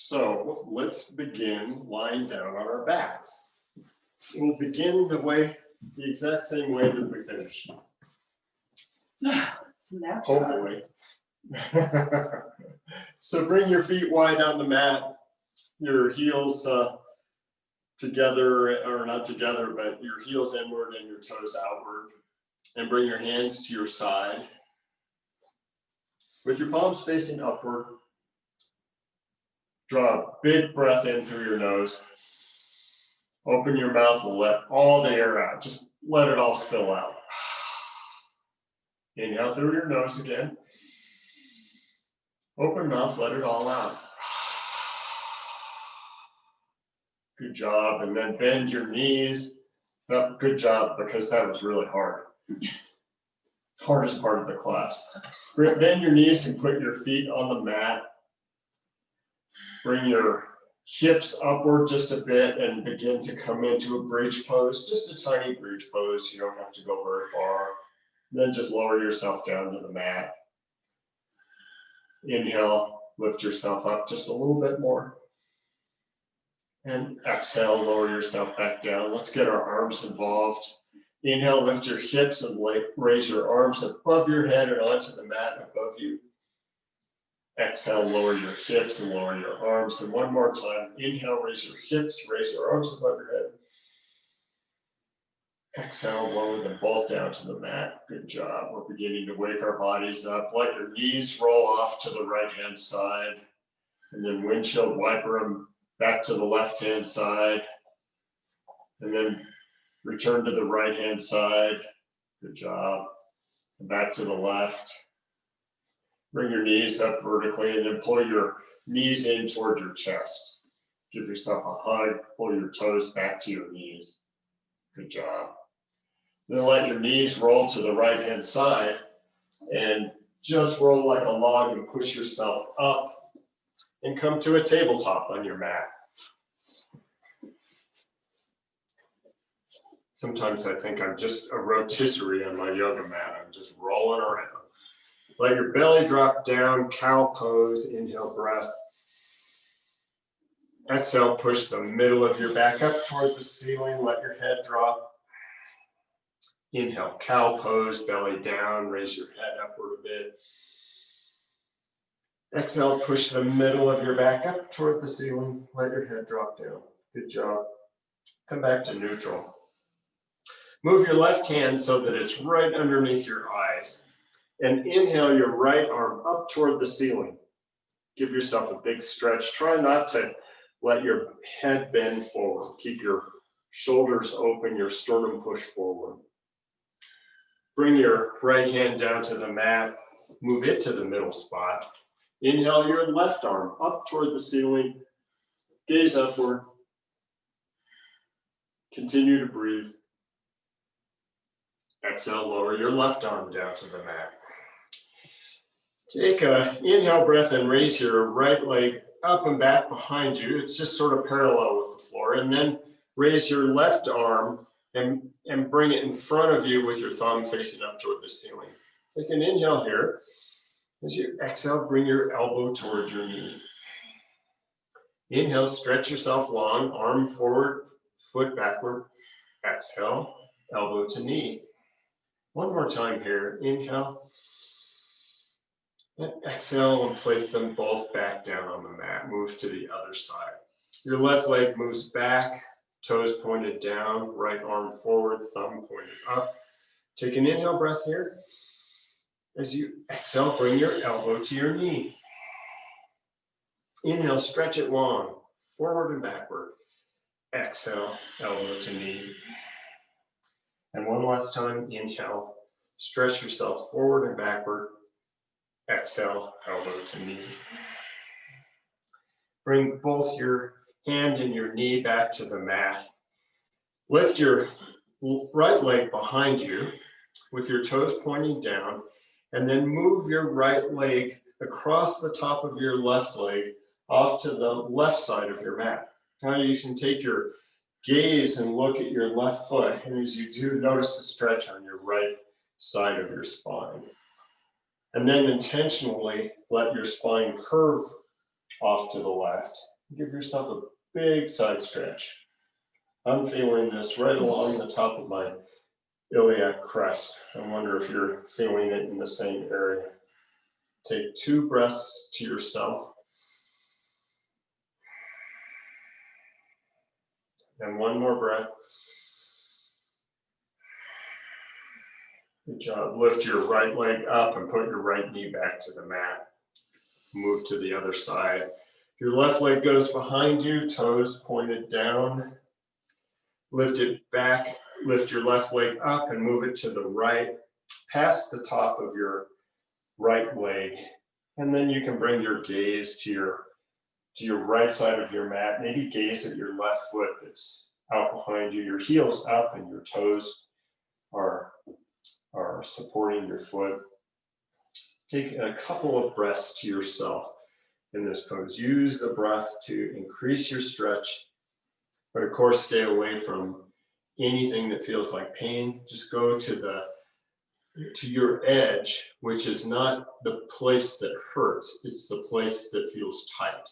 So let's begin lying down on our backs. We'll begin the exact same way that we finished. Hopefully. So bring your feet wide on the mat, your heels together, or not together, but your heels inward and your toes outward. And bring your hands to your side. With your palms facing upward, draw a big breath in through your nose. Open your mouth and let all the air out. Just let it all spill out. Inhale through your nose again. Open mouth, let it all out. Good job. And then bend your knees. Good job, because that was really hard. It's the hardest part of the class. Bend your knees and put your feet on the mat. Bring your hips upward just a bit and begin to come into a bridge pose, just a tiny bridge pose. You don't have to go very far. Then just lower yourself down to the mat. Inhale, lift yourself up just a little bit more. And exhale, lower yourself back down. Let's get our arms involved. Inhale, lift your hips and raise your arms above your head and onto the mat above you. Exhale, lower your hips and lower your arms. And one more time. Inhale, raise your hips, raise your arms above your head. Exhale, lower them both down to the mat. Good job. We're beginning to wake our bodies up. Let your knees roll off to the right-hand side. And then windshield wiper them back to the left-hand side. And then return to the right-hand side. Good job. And back to the left. Bring your knees up vertically and then pull your knees in toward your chest. Give yourself a hug. Pull your toes back to your knees. Good job. Then let your knees roll to the right-hand side and just roll like a log and push yourself up and come to a tabletop on your mat. Sometimes I think I'm just a rotisserie on my yoga mat. I'm just rolling around. Let your belly drop down, cow pose, inhale breath. Exhale, push the middle of your back up toward the ceiling, let your head drop. Inhale, cow pose, belly down, raise your head upward a bit. Exhale, push the middle of your back up toward the ceiling, let your head drop down. Good job. Come back to neutral. Move your left hand so that it's right underneath your eyes. And inhale your right arm up toward the ceiling. Give yourself a big stretch. Try not to let your head bend forward. Keep your shoulders open, your sternum push forward. Bring your right hand down to the mat. Move it to the middle spot. Inhale your left arm up toward the ceiling. Gaze upward. Continue to breathe. Exhale, lower your left arm down to the mat. Take an inhale breath and raise your right leg up and back behind you. It's just sort of parallel with the floor. And then raise your left arm and bring it in front of you with your thumb facing up toward the ceiling. Take an inhale here. As you exhale, bring your elbow toward your knee. Inhale, stretch yourself long, arm forward, foot backward. Exhale, elbow to knee. One more time here. Inhale. And exhale and place them both back down on the mat. Move to the other side. Your left leg moves back, toes pointed down, right arm forward, thumb pointed up. Take an inhale breath here. As you exhale, bring your elbow to your knee. Inhale, stretch it long, forward and backward. Exhale, elbow to knee. And one last time, inhale, stretch yourself forward and backward. Exhale, elbow to knee. Bring both your hand and your knee back to the mat. Lift your right leg behind you with your toes pointing down, and then move your right leg across the top of your left leg off to the left side of your mat. Now you can take your gaze and look at your left foot, and as you do, notice the stretch on your right side of your spine. And then intentionally let your spine curve off to the left Give yourself a big side stretch. I'm feeling this right along the top of my iliac crest. I wonder if you're feeling it in the same area. Take 2 breaths to yourself. And 1 more breath. Good job. Lift your right leg up and put your right knee back to the mat. Move to the other side. Your left leg goes behind you, toes pointed down. Lift it back, lift your left leg up and move it to the right, past the top of your right leg. And then you can bring your gaze to your right side of your mat. Maybe gaze at your left foot that's out behind you. Your heel's up and your toes are supporting your foot. Take a couple of breaths to yourself in this pose. Use the breath to increase your stretch, but of course stay away from anything that feels like pain. Just go to your edge, which is not the place that hurts, it's the place that feels tight.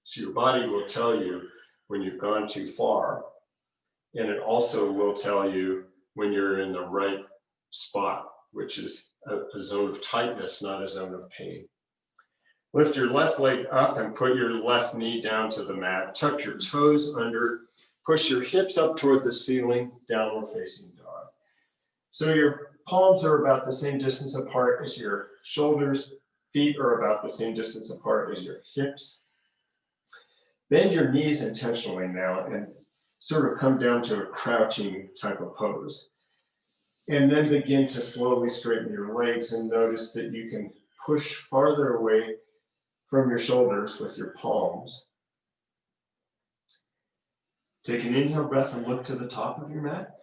So your body will tell you when you've gone too far, and it also will tell you when you're in the right spot, which is a zone of tightness, not a zone of pain. Lift your left leg up and put your left knee down to the mat. Tuck your toes under, push your hips up toward the ceiling, downward facing dog. So your palms are about the same distance apart as your shoulders. Feet are about the same distance apart as your hips. Bend your knees intentionally now and sort of come down to a crouching type of pose. And then begin to slowly straighten your legs and notice that you can push farther away from your shoulders with your palms. Take an inhale breath and look to the top of your mat.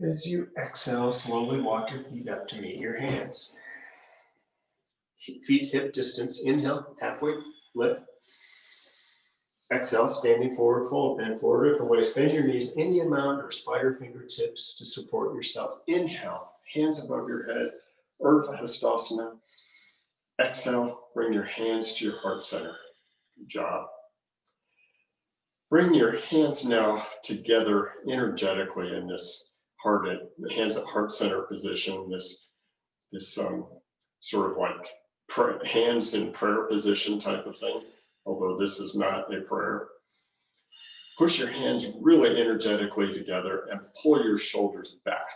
As you exhale, slowly walk your feet up to meet your hands. Feet hip distance, inhale, halfway, lift. Exhale, standing forward, fold, bend forward at the waist. Bend your knees any amount or spider fingertips to support yourself. Inhale, hands above your head, Urdhva Hastasana. Exhale, bring your hands to your heart center. Good job. Bring your hands now together energetically in this hands at heart center position, this sort of like hands in prayer position type of thing, although this is not a prayer. Push your hands really energetically together and pull your shoulders back.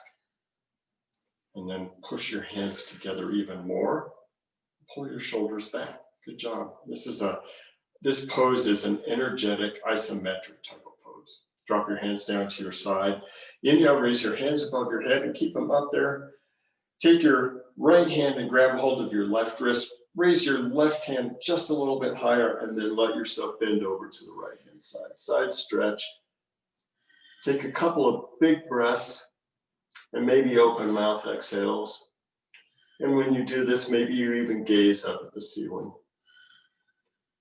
And then push your hands together even more. Pull your shoulders back. Good job. This pose is an energetic isometric type of pose. Drop your hands down to your side. Inhale, raise your hands above your head and keep them up there. Take your right hand and grab hold of your left wrist. Raise your left hand just a little bit higher and then let yourself bend over to the right hand side. Side stretch. Take a couple of big breaths and maybe open mouth exhales. And when you do this, maybe you even gaze up at the ceiling.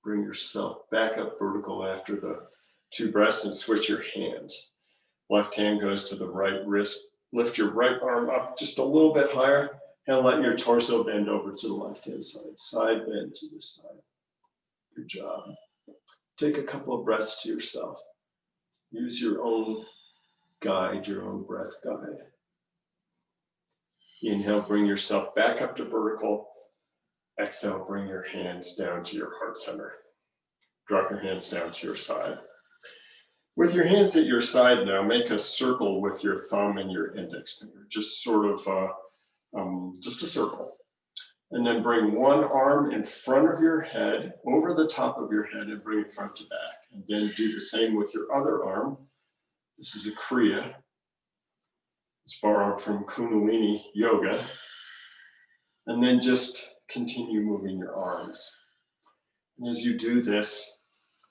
Bring yourself back up vertical after the 2 breaths and switch your hands. Left hand goes to the right wrist. Lift your right arm up just a little bit higher and let your torso bend over to the left-hand side. Side bend to the side. Good job. Take a couple of breaths to yourself. Use your own guide, your own breath guide. Inhale, bring yourself back up to vertical. Exhale, bring your hands down to your heart center. Drop your hands down to your side. With your hands at your side now, make a circle with your thumb and your index finger. Just sort of, just a circle. And then bring one arm in front of your head, over the top of your head, and bring it front to back. And then do the same with your other arm. This is a Kriya. It's borrowed from Kundalini Yoga. And then just continue moving your arms. And as you do this,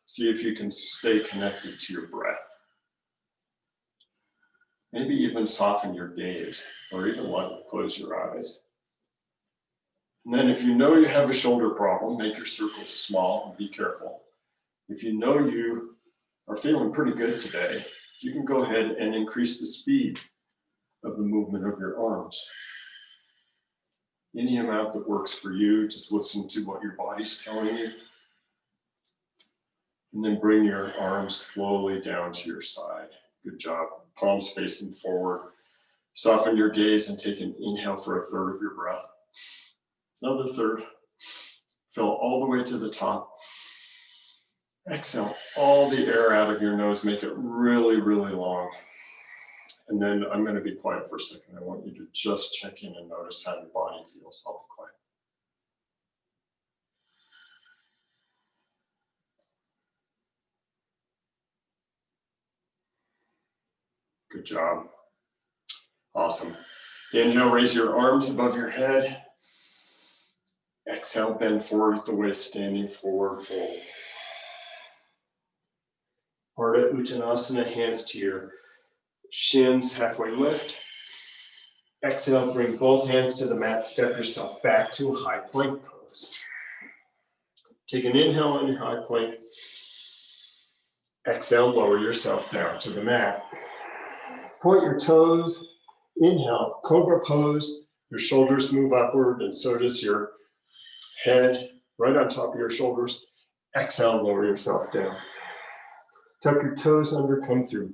see if you can stay connected to your breath. Maybe even soften your gaze, or even close your eyes. And then if you know you have a shoulder problem, make your circles small and be careful. If you know you are feeling pretty good today, you can go ahead and increase the speed of the movement of your arms. Any amount that works for you, just listen to what your body's telling you. And then bring your arms slowly down to your side. Good job. Palms facing forward. Soften your gaze and take an inhale for a third of your breath. Another third. Fill all the way to the top. Exhale all the air out of your nose. Make it really, really long. And then I'm going to be quiet for a second. I want you to just check in and notice how your body feels. I'll be quiet. Good job. Awesome. Inhale, raise your arms above your head. Exhale, bend forward at the waist, standing forward, fold. Ardha Uttanasana, hands to your shins, halfway lift. Exhale, bring both hands to the mat, step yourself back to a high plank pose. Take an inhale on your high plank. Exhale, lower yourself down to the mat. Point your toes. Inhale, cobra pose. Your shoulders move upward and so does your head right on top of your shoulders. Exhale, lower yourself down. Tuck your toes under, come through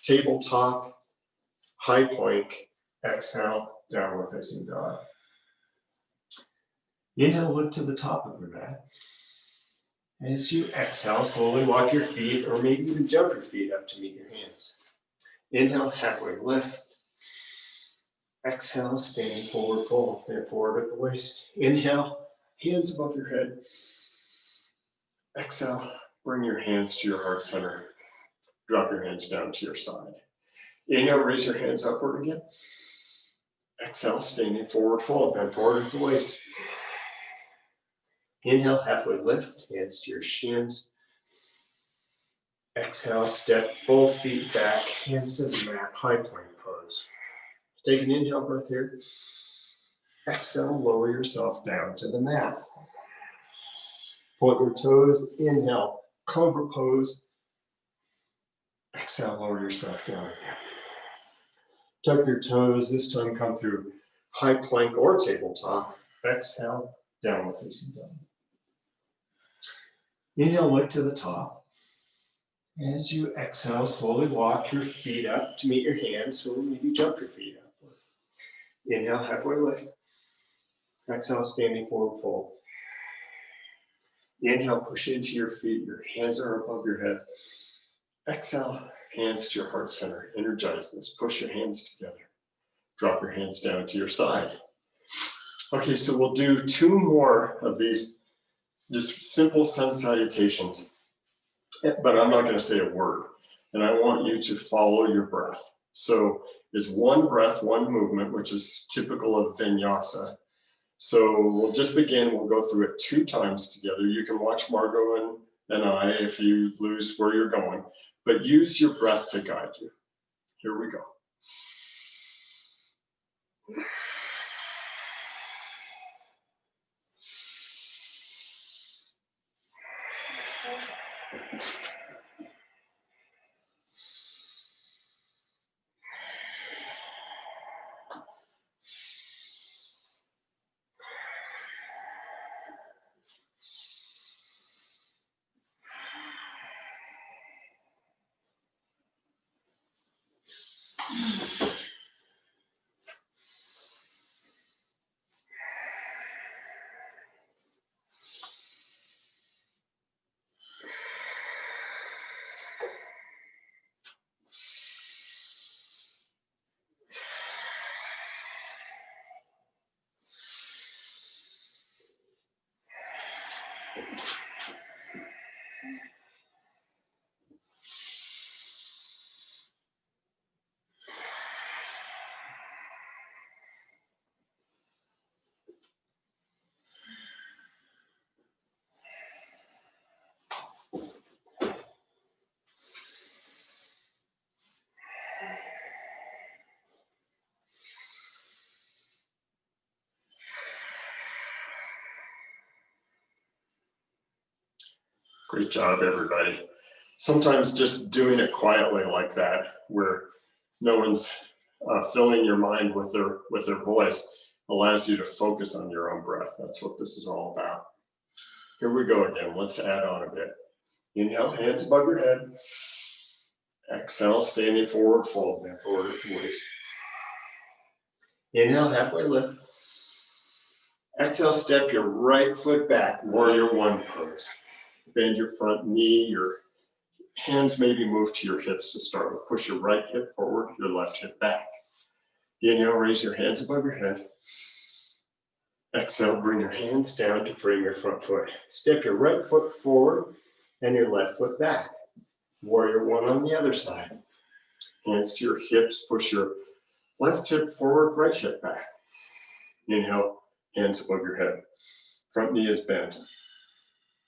tabletop, high plank. Exhale, downward facing dog. Inhale, look to the top of your mat. As you exhale, slowly walk your feet or maybe even jump your feet up to meet your hands. Inhale, halfway lift. Exhale, standing forward fold, and forward at the waist. Inhale, hands above your head. Exhale, bring your hands to your heart center. Drop your hands down to your side. Inhale, raise your hands upward again. Exhale, standing forward fold, bend forward at the waist. Inhale, halfway lift, hands to your shins. Exhale, step both feet back, hands to the mat, high plank pose. Take an inhale breath here. Exhale, lower yourself down to the mat. Point your toes, inhale, cobra pose. Exhale, lower yourself down. Tuck your toes, this time come through high plank or tabletop. Exhale, downward facing dog. Inhale, look to the top. As you exhale, slowly walk your feet up to meet your hands, so maybe jump your feet upward. Inhale, halfway lift. Exhale, standing forward fold. Inhale, push into your feet. Your hands are above your head. Exhale, hands to your heart center. Energize this. Push your hands together. Drop your hands down to your side. Okay, so we'll do two more of these just simple sun salutations, but I'm not going to say a word. And I want you to follow your breath. So it's one breath, one movement, which is typical of Vinyasa. So we'll just begin. We'll go through it 2 times together. You can watch Margot and I if you lose where you're going, but use your breath to guide you. Here we go. Great job, everybody. Sometimes just doing it quietly like that, where no one's filling your mind with their voice, allows you to focus on your own breath. That's what this is all about. Here we go again. Let's add on a bit. Inhale, hands above your head. Exhale, standing forward fold, bend forward at the waist. Inhale, halfway lift. Exhale, step your right foot back, warrior one pose. Bend your front knee, your hands maybe move to your hips to start with. Push your right hip forward, your left hip back. Inhale, raise your hands above your head. Exhale, bring your hands down to frame your front foot. Step your right foot forward and your left foot back. Warrior one on the other side. Hands to your hips, push your left hip forward, right hip back. Inhale, hands above your head. Front knee is bent.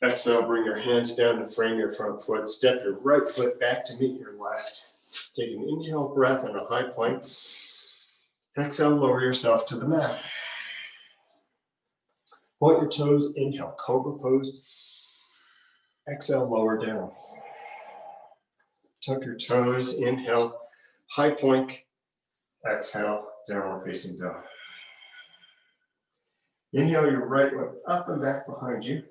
Exhale, bring your hands down to frame your front foot. Step your right foot back to meet your left. Take an inhale breath in a high plank. Exhale, lower yourself to the mat. Point your toes, inhale, cobra pose. Exhale, lower down. Tuck your toes, inhale, high plank. Exhale, downward facing dog. Inhale your right leg up and back behind you.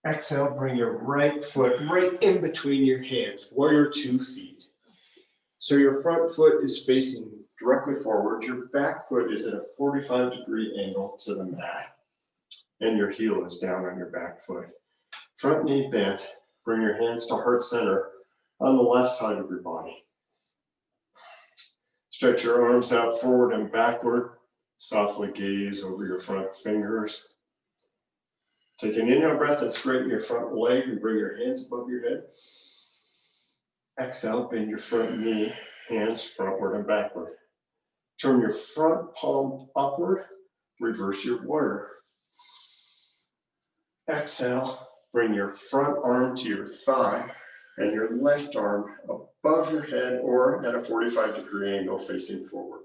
Exhale, bring your right foot right in between your hands, warrior 2 feet. So your front foot is facing directly forward. Your back foot is at a 45-degree angle to the mat. And your heel is down on your back foot. Front knee bent. Bring your hands to heart center on the left side of your body. Stretch your arms out forward and backward. Softly gaze over your front fingers. Take an inhale breath and straighten your front leg and bring your hands above your head. Exhale, bend your front knee, hands frontward and backward. Turn your front palm upward, reverse your warrior. Exhale, bring your front arm to your thigh and your left arm above your head or at a 45-degree angle facing forward.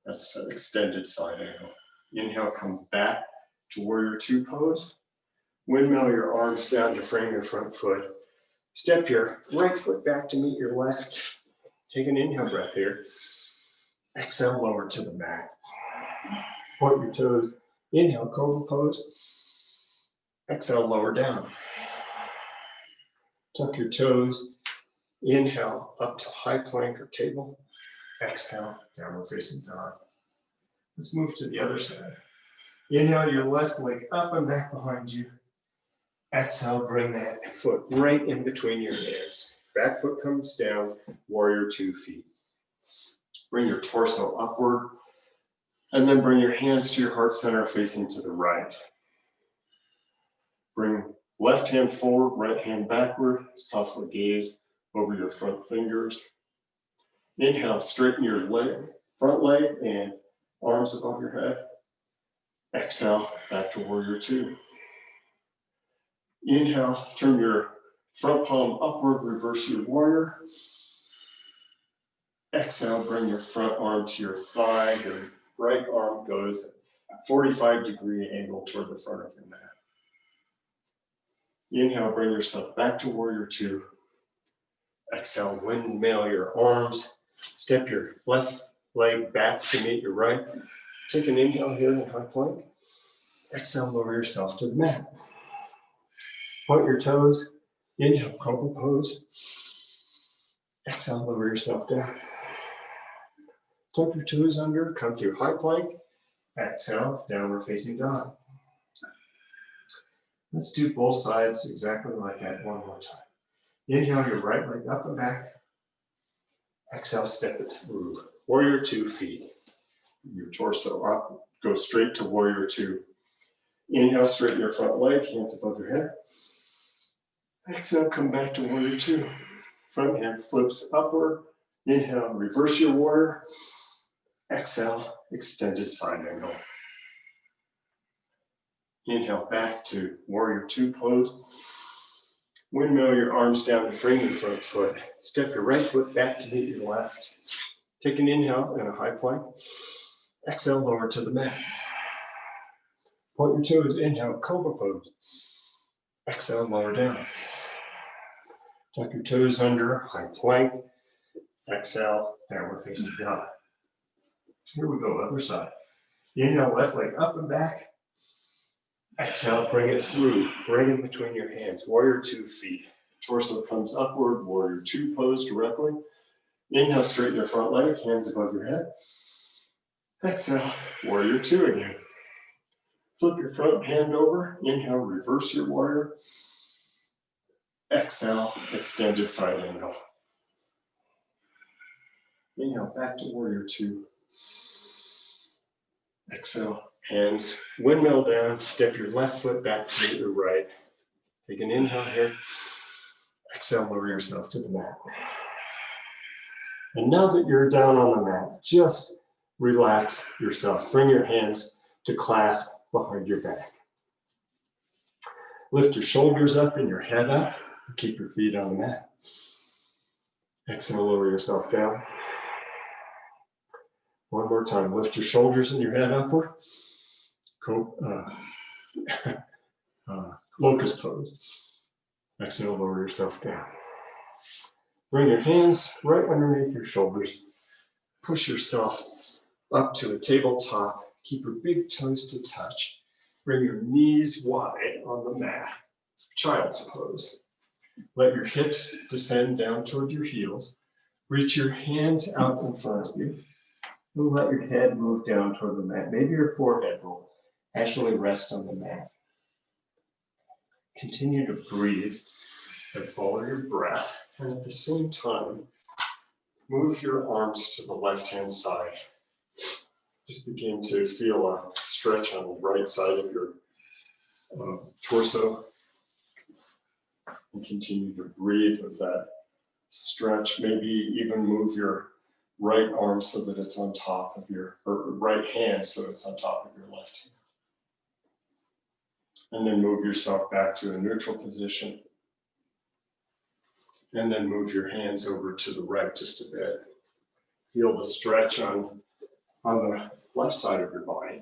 That's an extended side angle. Inhale, come back to warrior 2 pose. Windmill your arms down to frame your front foot. Step your right foot back to meet your left. Take an inhale breath here. Exhale, lower to the mat. Point your toes. Inhale, cobra pose. Exhale, lower down. Tuck your toes. Inhale, up to high plank or table. Exhale, downward facing dog. Let's move to the other side. Inhale your left leg up and back behind you. Exhale, bring that foot right in between your hands. Back foot comes down, warrior 2 feet. Bring your torso upward, and then bring your hands to your heart center facing to the right. Bring left hand forward, right hand backward, softly gaze over your front fingers. Inhale, straighten your leg, front leg and arms above your head. Exhale, back to warrior 2. Inhale, turn your front palm upward, reverse your warrior. Exhale, bring your front arm to your thigh. Your right arm goes at a 45-degree angle toward the front of your mat. Inhale, bring yourself back to warrior 2. Exhale, windmill your arms. Step your left leg back to meet your right. Take an inhale here in high plank. Exhale, lower yourself to the mat. Point your toes. Inhale, cobra pose. Exhale, lower yourself down. Tuck your toes under, come through high plank. Exhale, downward facing dog. Let's do both sides exactly like that one more time. Inhale your right leg up and back. Exhale, step it through. Warrior 2 feet. Your torso up, go straight to warrior 2. Inhale, straighten your front leg, hands above your head. Exhale, come back to warrior 2. Front hand flips upward. Inhale, reverse your warrior. Exhale, extended side angle. Inhale, back to warrior 2 pose. Windmill your arms down to frame your front foot. Step your right foot back to meet your left. Take an inhale in a high plank. Exhale, lower to the mat. Point your toes, inhale, cobra pose. Exhale, lower down. Tuck your toes under, high plank. Exhale, downward facing dog. Here we go, other side. Inhale, left leg up and back. Exhale, bring it through. Bring it between your hands. Warrior 2 feet. Torso comes upward. Warrior 2 pose directly. Inhale, straighten your front leg. Hands above your head. Exhale, warrior 2 again. Flip your front hand over. Inhale, reverse your warrior. Exhale, extended side angle. Inhale, back to warrior 2. Exhale, hands windmill down. Step your left foot back to your right. Take an inhale here. Exhale, lower yourself to the mat. And now that you're down on the mat, just relax yourself. Bring your hands to clasp behind your back. Lift your shoulders up and your head up. Keep your feet on the mat. Exhale, lower yourself down. One more time. Lift your shoulders and your head upward. Locust pose. Exhale, lower yourself down. Bring your hands right underneath your shoulders. Push yourself up to a tabletop. Keep your big toes to touch. Bring your knees wide on the mat. Child's pose. Let your hips descend down toward your heels. Reach your hands out in front of you. And let your head move down toward the mat. Maybe your forehead will actually rest on the mat. Continue to breathe and follow your breath. And at the same time, move your arms to the left-hand side. Just begin to feel a stretch on the right side of your torso. And continue to breathe with that stretch. Maybe even move your right arm so that it's on top of your, or right hand so it's on top of your left hand. And then move yourself back to a neutral position. And then move your hands over to the right just a bit. Feel the stretch on the left side of your body.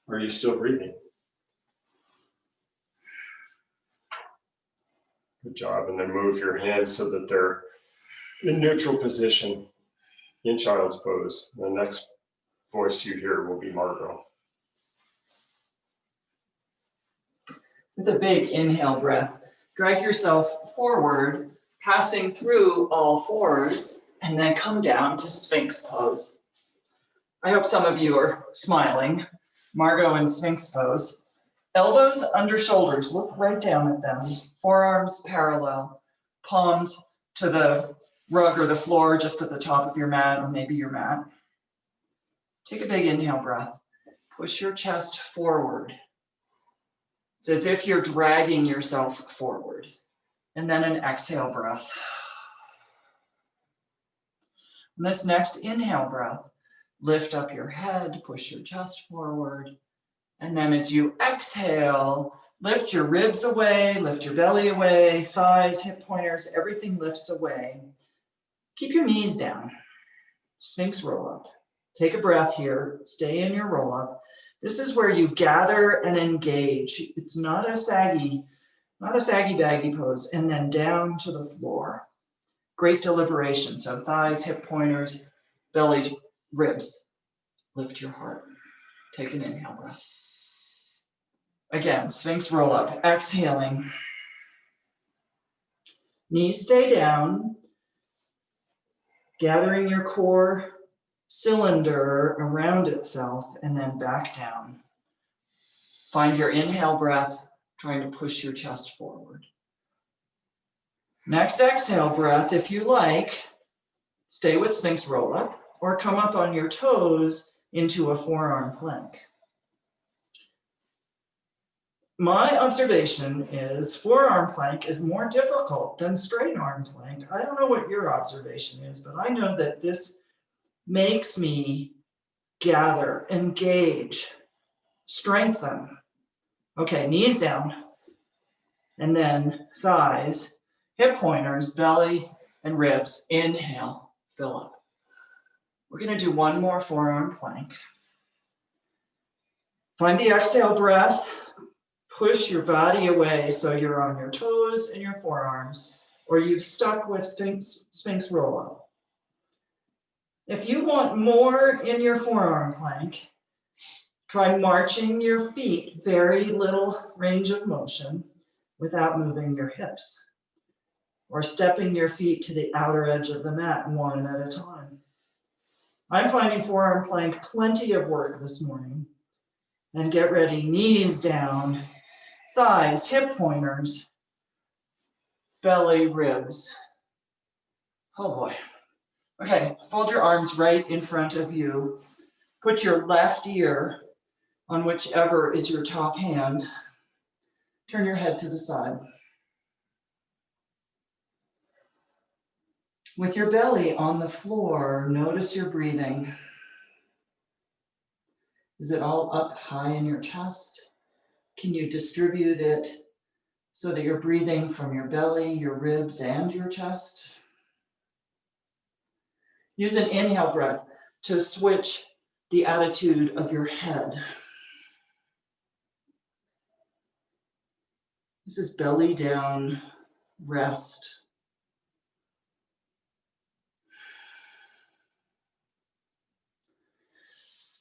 Are you still breathing? Good job. And then move your hands so that they're in neutral position in child's pose. The next voice you hear will be Margot. With a big inhale breath, drag yourself forward, passing through all fours, and then come down to Sphinx pose. I hope some of you are smiling. Margot in Sphinx pose. Elbows under shoulders, look right down at them. Forearms parallel, palms to the rug or the floor just at the top of your mat, or maybe your mat. Take a big inhale breath. Push your chest forward. It's as if you're dragging yourself forward. And then an exhale breath. On this next inhale breath, lift up your head, push your chest forward. And then as you exhale, lift your ribs away, lift your belly away, thighs, hip pointers, everything lifts away. Keep your knees down. Sphinx roll up. Take a breath here. Stay in your roll up. This is where you gather and engage. It's not a saggy baggy pose. And then down to the floor. Great deliberation. So thighs, hip pointers, belly, ribs. Lift your heart. Take an inhale breath. Again, Sphinx roll up. Exhaling. Knees stay down. Gathering your core cylinder around itself and then back down. Find your inhale breath, trying to push your chest forward. Next exhale breath, if you like, stay with Sphinx roll up or come up on your toes into a forearm plank. My observation is forearm plank is more difficult than straight arm plank. I don't know what your observation is, but I know that this makes me gather, engage, strengthen. Okay, knees down, and then thighs, hip pointers, belly, and ribs. Inhale, fill up. We're gonna do one more forearm plank. Find the exhale breath. Push your body away so you're on your toes and your forearms, or you've stuck with Sphinx roll up. If you want more in your forearm plank, Try marching your feet, very little range of motion without moving your hips, or stepping your feet to the outer edge of the mat one at a time. I'm finding forearm plank plenty of work this morning. And get ready, knees down, thighs, hip pointers, belly, ribs. Oh boy. Okay, fold your arms right in front of you. Put your left ear on whichever is your top hand. Turn your head to the side. With your belly on the floor, notice your breathing. Is it all up high in your chest? Can you distribute it so that you're breathing from your belly, your ribs, and your chest? Use an inhale breath to switch the attitude of your head. This is belly down, rest.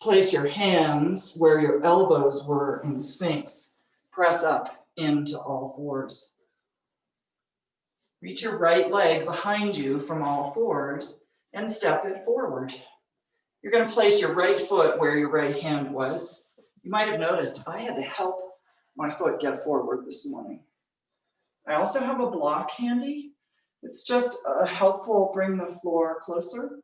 Place your hands where your elbows were in Sphinx. Press up into all fours. Reach your right leg behind you from all fours and step it forward. You're going to place your right foot where your right hand was. You might have noticed I had to help my foot get forward this morning. I also have a block handy. It's just a helpful bring the floor closer.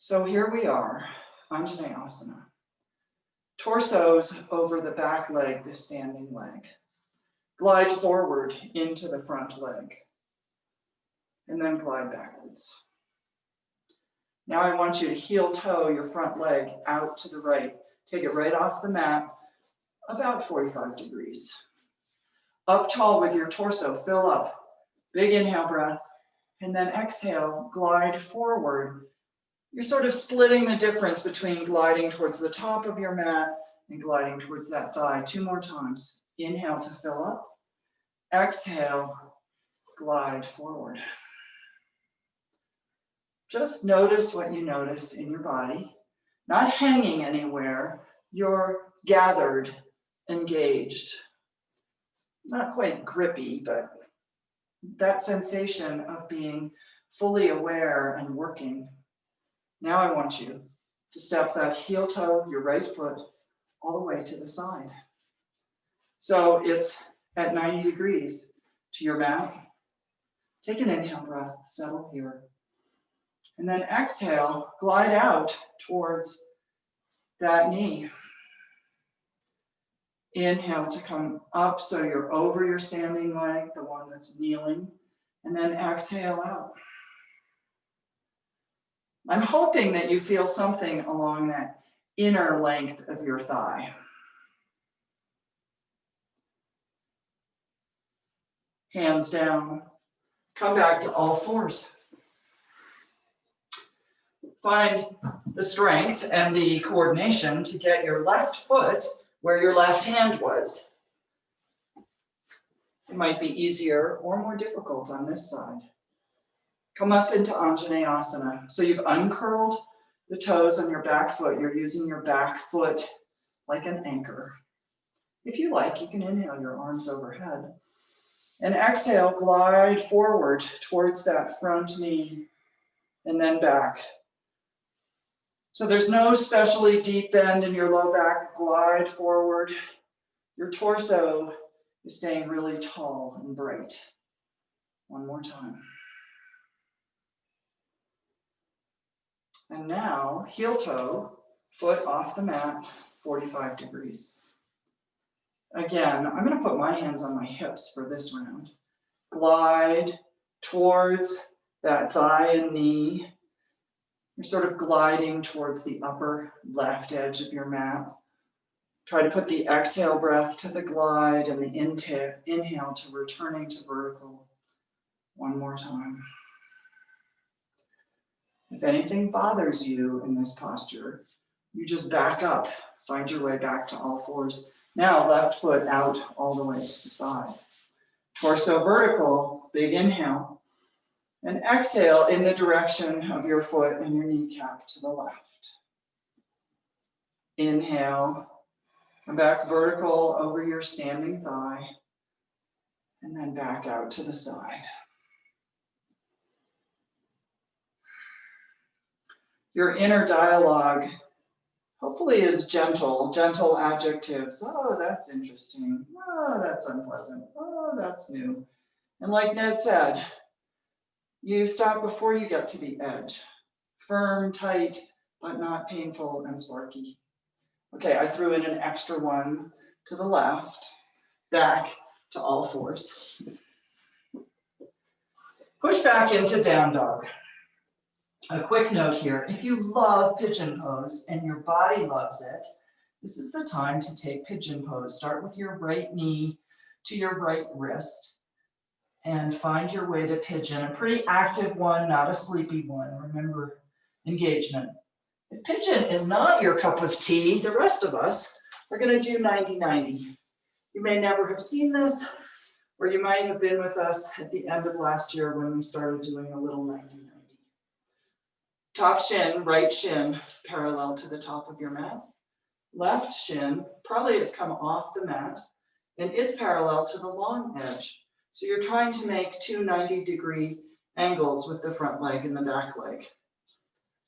So here we are, Anjaneyasana. Torsos over the back leg, the standing leg. Glide forward into the front leg. And then glide backwards. Now I want you to heel toe your front leg out to the right. Take it right off the mat, about 45 degrees. Up tall with your torso, fill up. Big inhale breath, and then exhale, glide forward. You're sort of splitting the difference between gliding towards the top of your mat and gliding towards that thigh. 2 more times. Inhale to fill up. Exhale, glide forward. Just notice what you notice in your body. Not hanging anywhere. You're gathered, engaged. Not quite grippy, but that sensation of being fully aware and working. Now I want you to step that heel toe, your right foot, all the way to the side. So it's at 90 degrees to your mat. Take an inhale breath, settle here. And then exhale, glide out towards that knee. Inhale to come up so you're over your standing leg, the one that's kneeling. And then exhale out. I'm hoping that you feel something along that inner length of your thigh. Hands down. Come back to all fours. Find the strength and the coordination to get your left foot where your left hand was. It might be easier or more difficult on this side. Come up into Anjaneyasana. So you've uncurled the toes on your back foot. You're using your back foot like an anchor. If you like, you can inhale your arms overhead. And exhale, glide forward towards that front knee and then back. So there's no especially deep bend in your low back. Glide forward. Your torso is staying really tall and bright. One more time. And now, heel toe, foot off the mat, 45 degrees. Again, I'm going to put my hands on my hips for this round. Glide towards that thigh and knee. You're sort of gliding towards the upper left edge of your mat. Try to put the exhale breath to the glide and the inhale to returning to vertical. One more time. If anything bothers you in this posture, you just back up, find your way back to all fours. Now left foot out all the way to the side. Torso vertical, big inhale. And exhale in the direction of your foot and your kneecap to the left. Inhale, come back vertical over your standing thigh, and then back out to the side. Your inner dialogue hopefully is gentle adjectives. Oh, that's interesting. Oh, that's unpleasant. Oh, that's new. And like Ned said, you stop before you get to the edge. Firm, tight, but not painful and sparky. Okay, I threw in an extra one to the left, back to all fours. Push back into down dog. A quick note here, if you love pigeon pose and your body loves it, this is the time to take pigeon pose. Start with your right knee to your right wrist and find your way to pigeon, a pretty active one, not a sleepy one. Remember, engagement. If pigeon is not your cup of tea, the rest of us are going to do 90-90. You may never have seen this, or you might have been with us at the end of last year when we started doing a little 90-90. Top shin, right shin, parallel to the top of your mat. Left shin probably has come off the mat, and it's parallel to the long edge. So you're trying to make two 90-degree angles with the front leg and the back leg.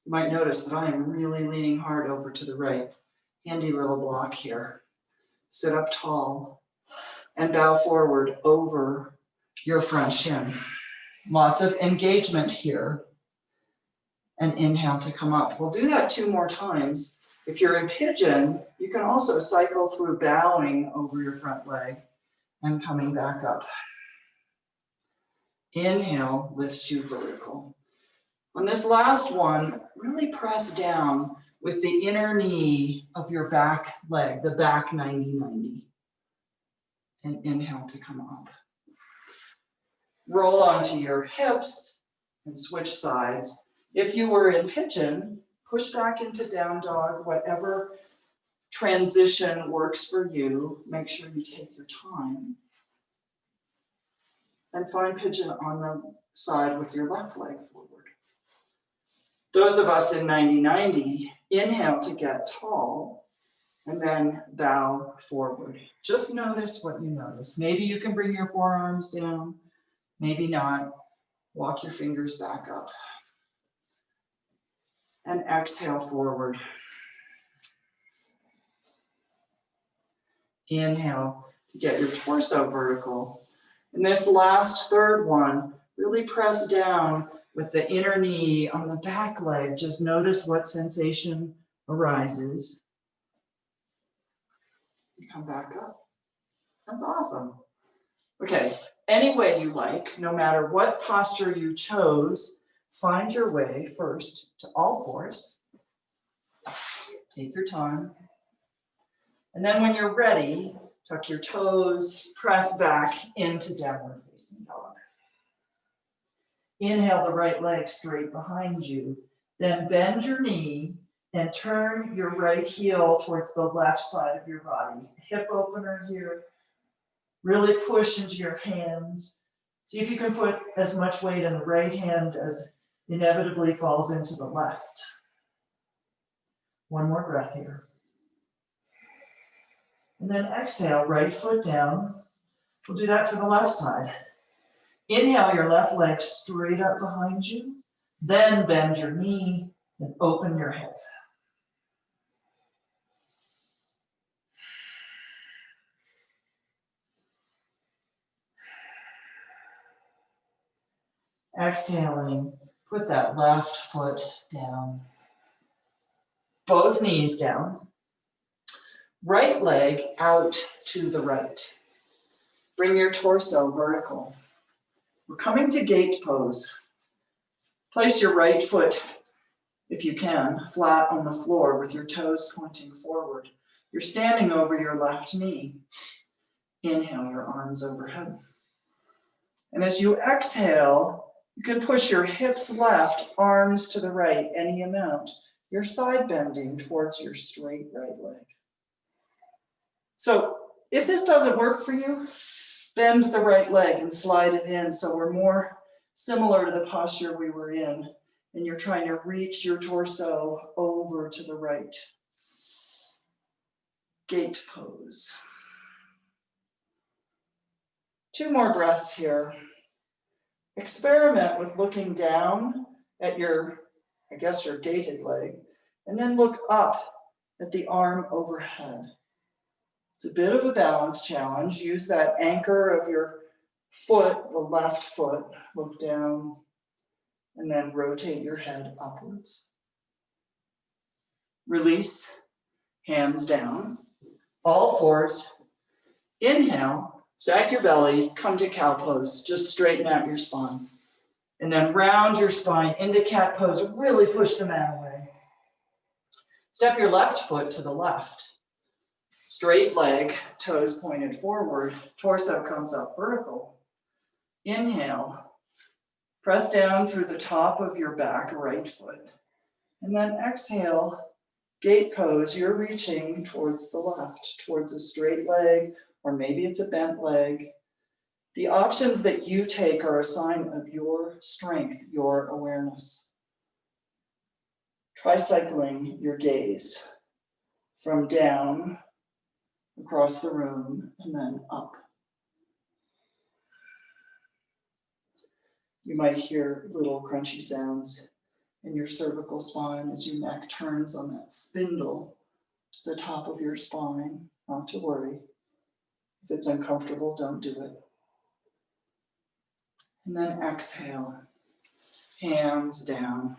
You might notice that I am really leaning hard over to the right. Handy little block here. Sit up tall and bow forward over your front shin. Lots of engagement here. And inhale to come up. We'll do that 2 more times. If you're in pigeon, you can also cycle through bowing over your front leg and coming back up. Inhale lifts you vertical. On this last one, really press down with the inner knee of your back leg, the back 90-90. And inhale to come up. Roll onto your hips and switch sides. If you were in pigeon, push back into down dog, whatever transition works for you. Make sure you take your time. And find pigeon on the side with your left leg forward. Those of us in 90-90, inhale to get tall, and then bow forward. Just notice what you notice. Maybe you can bring your forearms down, maybe not. Walk your fingers back up. And exhale forward. Inhale to get your torso vertical. And this last third one, really press down with the inner knee on the back leg. Just notice what sensation arises. You come back up. That's awesome. Okay, any way you like, no matter what posture you chose, find your way first to all fours. Take your time. And then when you're ready, tuck your toes, press back into downward facing dog. Inhale the right leg straight behind you. Then bend your knee and turn your right heel towards the left side of your body. Hip opener here. Really push into your hands. See if you can put as much weight in the right hand as inevitably falls into the left. One more breath here. And then exhale, right foot down. We'll do that for the left side. Inhale your left leg straight up behind you. Then bend your knee and open your hip. Exhaling, put that left foot down. Both knees down. Right leg out to the right. Bring your torso vertical. We're coming to gate pose. Place your right foot, if you can, flat on the floor with your toes pointing forward. You're standing over your left knee. Inhale your arms overhead. And as you exhale, you can push your hips left, arms to the right, any amount. You're side bending towards your straight right leg. So if this doesn't work for you, bend the right leg and slide it in so we're more similar to the posture we were in, and you're trying to reach your torso over to the right. gate pose. 2 more breaths here. Experiment with looking down at your, I guess your gated leg, and then look up at the arm overhead. It's a bit of a balance challenge. Use that anchor of your foot, the left foot, look down, and then rotate your head upwards. Release, hands down, all fours. Inhale, stack your belly, come to cow pose, just straighten out your spine. And then round your spine into cat pose, really push the mat away. Step your left foot to the left. Straight leg, toes pointed forward, torso comes up vertical. Inhale, press down through the top of your back right foot. And then exhale, gate pose, you're reaching towards the left, towards a straight leg, or maybe it's a bent leg. The options that you take are a sign of your strength, your awareness. Try cycling your gaze from down across the room and then up. You might hear little crunchy sounds in your cervical spine as your neck turns on that spindle to the top of your spine. Not to worry. If it's uncomfortable, don't do it. And then exhale, hands down.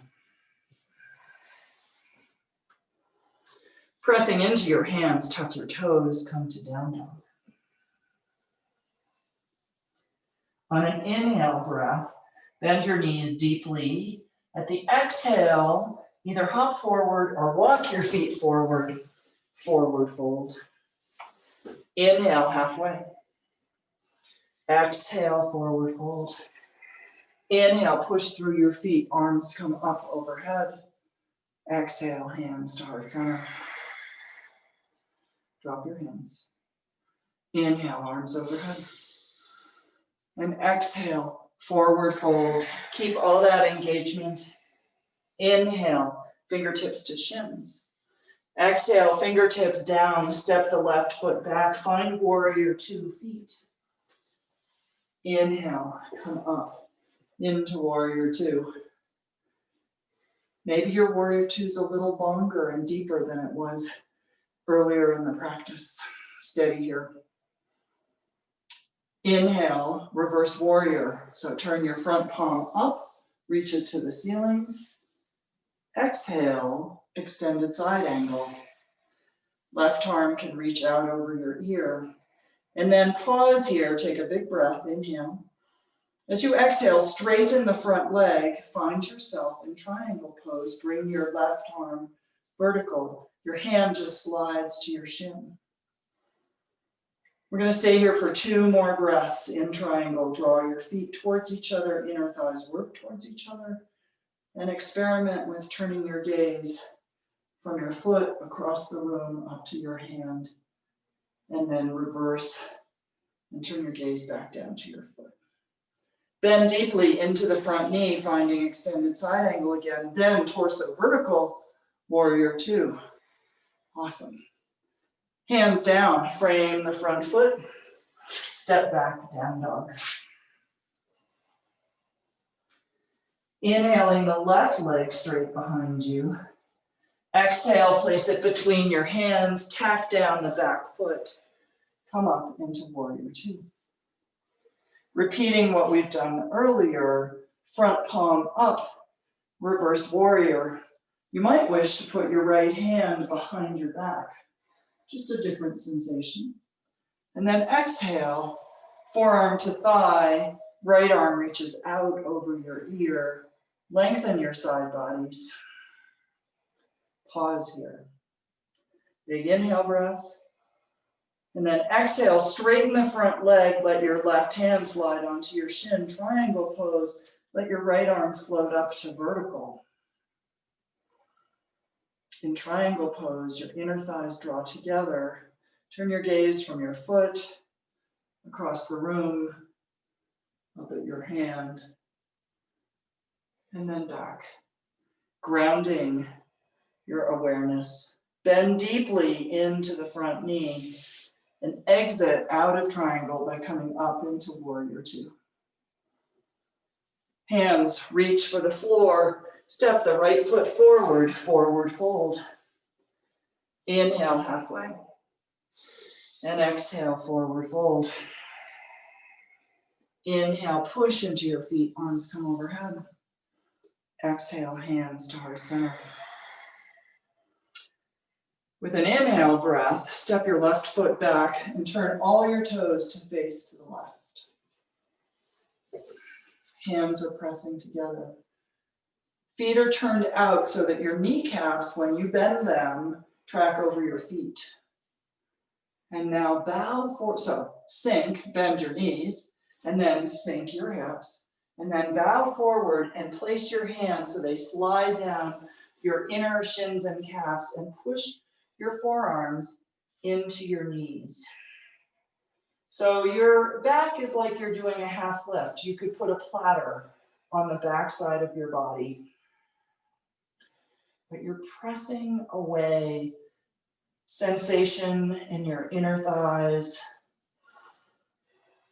Pressing into your hands, tuck your toes, come to down dog. On an inhale breath, bend your knees deeply. At the exhale, either hop forward or walk your feet forward, forward fold. Inhale, halfway. Exhale, forward fold. Inhale, push through your feet, arms come up overhead. Exhale, hands to heart center. Drop your hands. Inhale, arms overhead. And exhale, forward fold. Keep all that engagement. Inhale, fingertips to shins. Exhale, fingertips down, step the left foot back, find warrior 2 feet. Inhale, come up into warrior 2. Maybe your warrior 2 is a little longer and deeper than it was earlier in the practice. Steady here. Inhale, reverse warrior. So turn your front palm up, reach it to the ceiling. Exhale, extended side angle. Left arm can reach out over your ear. And then pause here, take a big breath, inhale. As you exhale, straighten the front leg, find yourself in triangle pose. Bring your left arm vertical. Your hand just slides to your shin. We're going to stay here for 2 more breaths in triangle. Draw your feet towards each other, inner thighs work towards each other, and experiment with turning your gaze from your foot across the room up to your hand, and then reverse and turn your gaze back down to your foot. Bend deeply into the front knee, finding extended side angle again, then torso vertical, warrior 2. Awesome. Hands down, frame the front foot, step back, down dog. Inhaling the left leg straight behind you. Exhale, place it between your hands, tap down the back foot. Come up into warrior 2. Repeating what we've done earlier, front palm up, reverse warrior. You might wish to put your right hand behind your back. Just a different sensation. And then exhale, forearm to thigh, right arm reaches out over your ear. Lengthen your side bodies. Pause here. Big inhale breath. And then exhale, straighten the front leg, let your left hand slide onto your shin, triangle pose, let your right arm float up to vertical. In triangle pose, your inner thighs draw together. Turn your gaze from your foot, across the room, up at your hand, and then back. Grounding your awareness Bend deeply into the front knee and exit out of triangle by coming up into warrior two. Hands reach for the floor. Step the right foot forward, forward fold. Inhale halfway. And exhale, forward fold. Inhale, push into your feet, arms come overhead. Exhale, hands to heart center. With an inhale breath, step your left foot back and turn all your toes to face to the left. Hands are pressing together. Feet are turned out so that your kneecaps, when you bend them, track over your feet. And now bow forward, so sink, bend your knees, and then sink your hips. And then bow forward and place your hands so they slide down your inner shins and calves and push your forearms into your knees. So your back is like you're doing a half lift. You could put a platter on the back side of your body. But you're pressing away sensation in your inner thighs.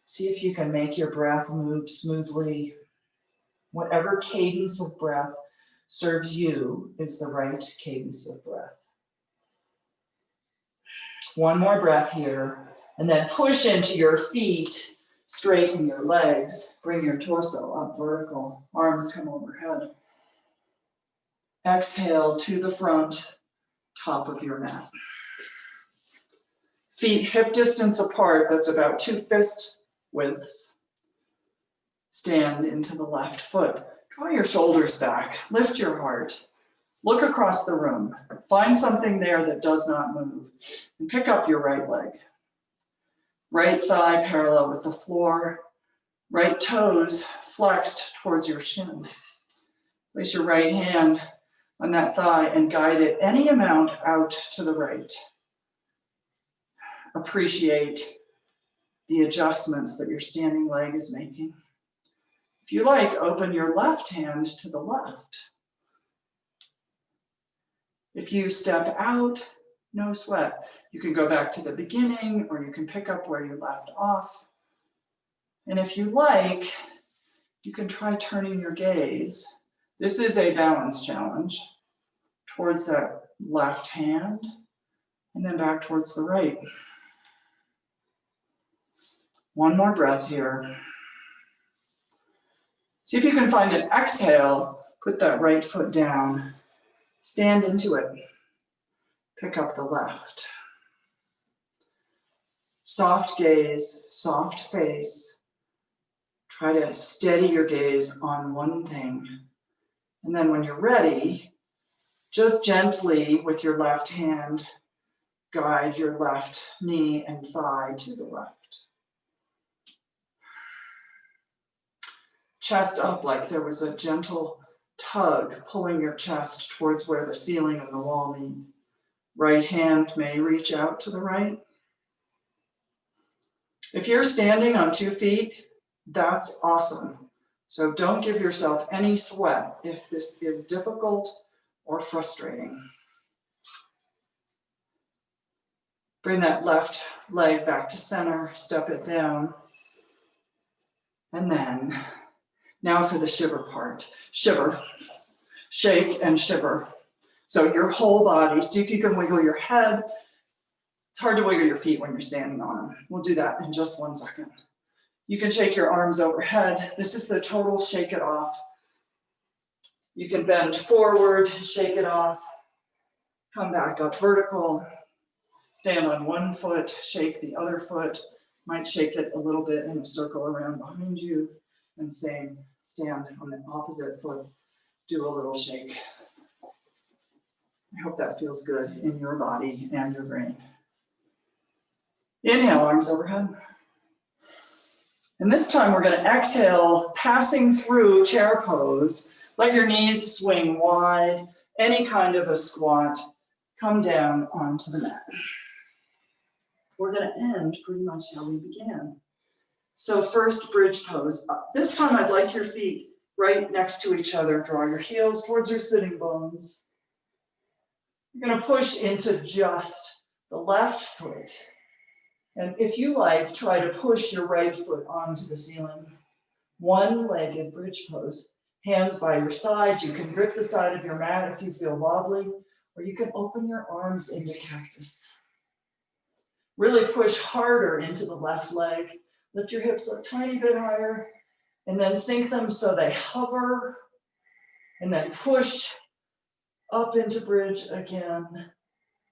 See if you can make your breath move smoothly. Whatever cadence of breath serves you is the right cadence of breath. One more breath here, and then push into your feet, straighten your legs, bring your torso up vertical, arms come overhead. Exhale to the front, top of your mat. Feet hip distance apart, that's about 2 fist widths. Stand into the left foot. Draw your shoulders back, lift your heart. Look across the room. Find something there that does not move. And pick up your right leg. Right thigh parallel with the floor. Right toes flexed towards your shin. Place your right hand on that thigh and guide it any amount out to the right. Appreciate the adjustments that your standing leg is making. If you like, open your left hand to the left. If you step out, no sweat. You can go back to the beginning or you can pick up where you left off. And if you like, you can try turning your gaze. This is a balance challenge towards that left hand and then back towards the right. One more breath here. See if you can find an exhale. Put that right foot down. Stand into it. Pick up the left. Soft gaze, soft face. Try to steady your gaze on one thing. And then when you're ready, just gently with your left hand, guide your left knee and thigh to the left. Chest up like there was a gentle tug pulling your chest towards where the ceiling and the wall meet. Right hand may reach out to the right. If you're standing on 2 feet, that's awesome. So don't give yourself any sweat if this is difficult or frustrating. Bring that left leg back to center, step it down. And then, now for the shiver part. Shiver, shake and shiver. So your whole body, see if you can wiggle your head. It's hard to wiggle your feet when you're standing on them. We'll do that in just 1 second. You can shake your arms overhead. This is the total shake it off. You can bend forward, shake it off. Come back up vertical. Stand on one foot, shake the other foot. Might shake it a little bit in a circle around behind you. And same, stand on the opposite foot. Do a little shake. I hope that feels good in your body and your brain. Inhale, arms overhead. And this time we're going to exhale, passing through chair pose. Let your knees swing wide, any kind of a squat. Come down onto the mat. We're going to end pretty much how we began. So first, bridge pose. This time I'd like your feet right next to each other. Draw your heels towards your sitting bones. You're going to push into just the left foot. And if you like, try to push your right foot onto the ceiling. One-legged bridge pose. Hands by your side. You can grip the side of your mat if you feel wobbly, or you can open your arms into cactus. Really push harder into the left leg. Lift your hips a tiny bit higher, and then sink them so they hover, and then push up into bridge again.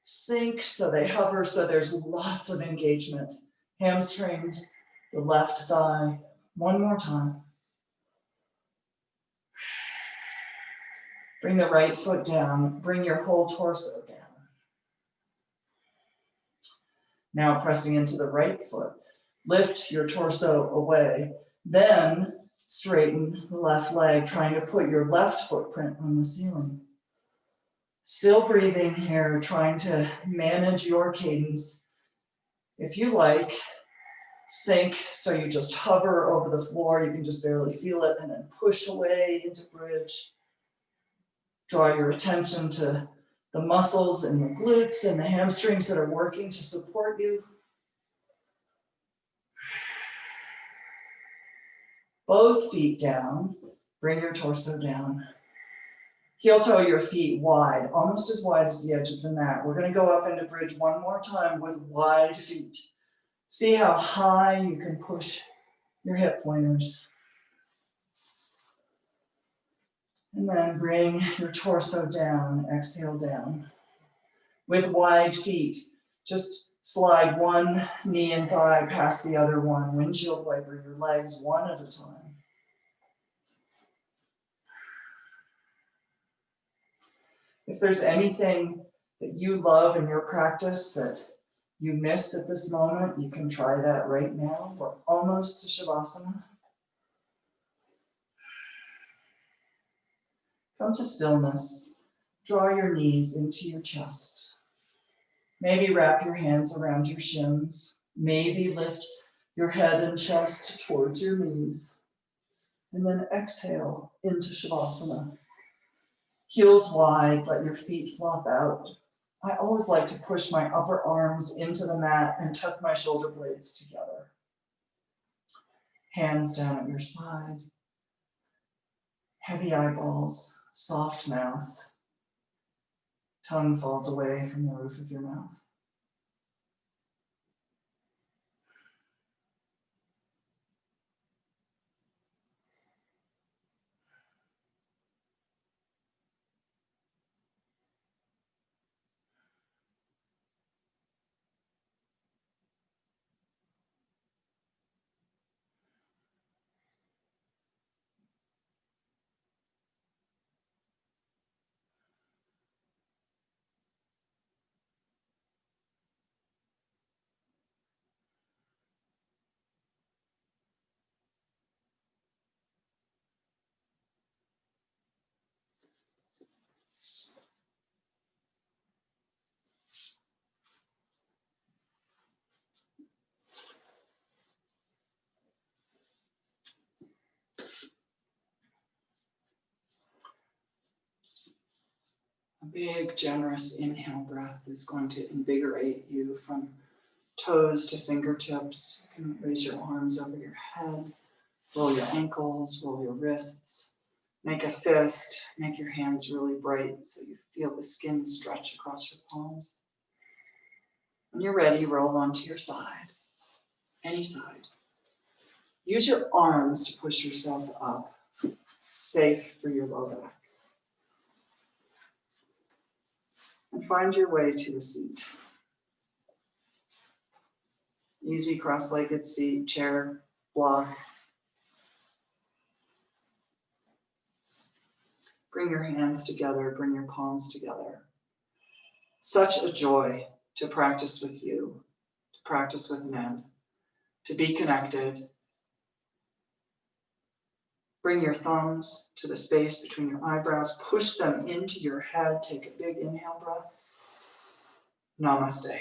Sink so they hover, so there's lots of engagement. Hamstrings, the left thigh. One more time. Bring the right foot down. Bring your whole torso down. Now pressing into the right foot. Lift your torso away. Then straighten the left leg, trying to put your left footprint on the ceiling. Still breathing here, trying to manage your cadence. If you like, sink so you just hover over the floor. You can just barely feel it, and then push away into bridge. Draw your attention to the muscles and the glutes and the hamstrings that are working to support you. Both feet down. Bring your torso down. Heel toe your feet wide, almost as wide as the edge of the mat. We're going to go up into bridge one more time with wide feet. See how high you can push your hip pointers. And then bring your torso down, exhale down. With wide feet, just slide one knee and thigh past the other one. Windshield wiper your legs one at a time. If there's anything that you love in your practice that you miss at this moment, you can try that right now. We're almost to Shavasana. Come to stillness. Draw your knees into your chest. Maybe wrap your hands around your shins. Maybe lift your head and chest towards your knees. And then exhale into Shavasana. Heels wide, let your feet flop out. I always like to push my upper arms into the mat and tuck my shoulder blades together. Hands down at your side. Heavy eyeballs, soft mouth. Tongue falls away from the roof of your mouth. A big, generous inhale breath is going to invigorate you from toes to fingertips. You can raise your arms over your head, roll your ankles, roll your wrists, make a fist, make your hands really bright so you feel the skin stretch across your palms. When you're ready, roll onto your side, any side. Use your arms to push yourself up, safe for your low back. And find your way to a seat. Easy cross-legged seat, chair, block. Bring your hands together, bring your palms together. Such a joy to practice with you, to practice with Ned, to be connected. Bring your thumbs to the space between your eyebrows, push them into your head, take a big inhale breath. Namaste.